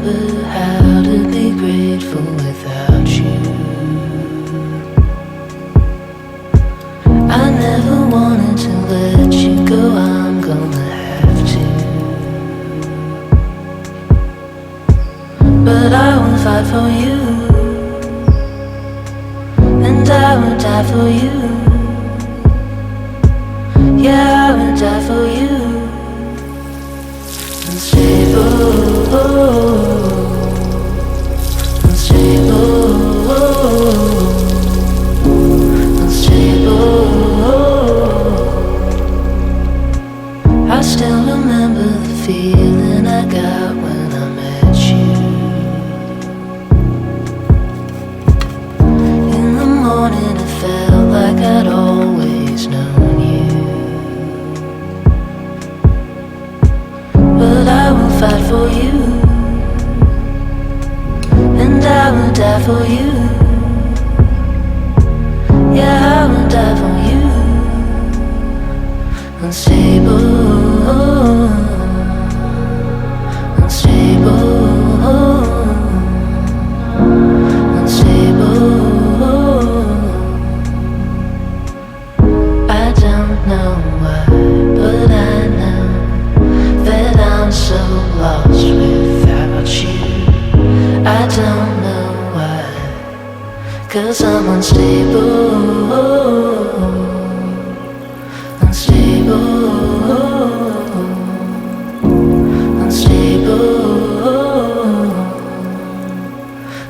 remember how to be grateful without you. I never wanted to let you go, I'm gonna have to. But I will fight for you, and I will die for you. Yeah, I will die for you. Unstable, unstable, unstable. I still remember the feeling I got when I met you. In the morning it felt like I'd always known you. But I will fight for you, and I will die for you. Yeah, I will die for you. Unstable, unstable, unstable. I don't know why, but I know that I'm so lost without you. I don't know why, 'cause I'm unstable, unstable, unstable,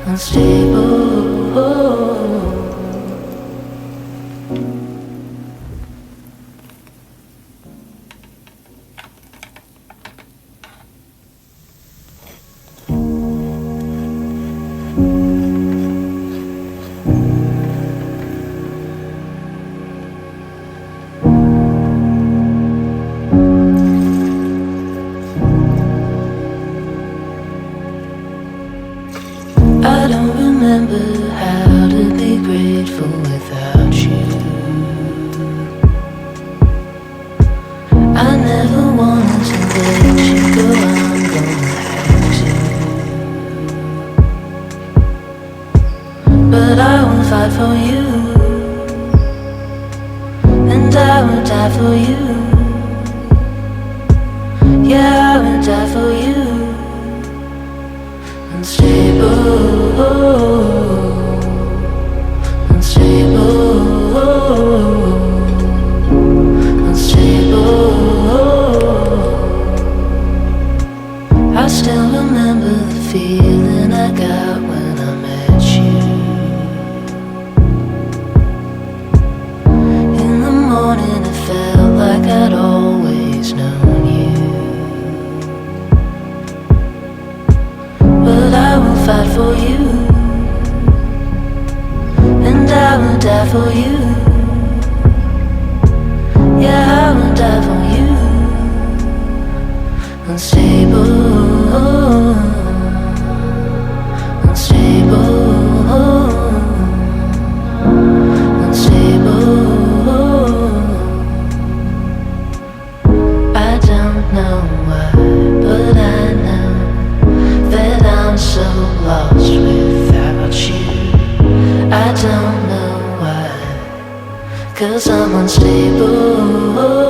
unstable. I don't remember how to be grateful without you. I never wanted to let you go, I'm gonna have to. But I will fight for you, and I will die for you. Yeah, I will die for you. Unstable, unstable, unstable. I still remember the feeling I got when I met you. In the morning it felt like I'd always known you. But I will fight for you, and I will die for you. Yeah, I will die for you. Unstable, unstable, unstable. I don't know why, but I know that I'm so lost without you. I don't know why, 'cause I'm unstable.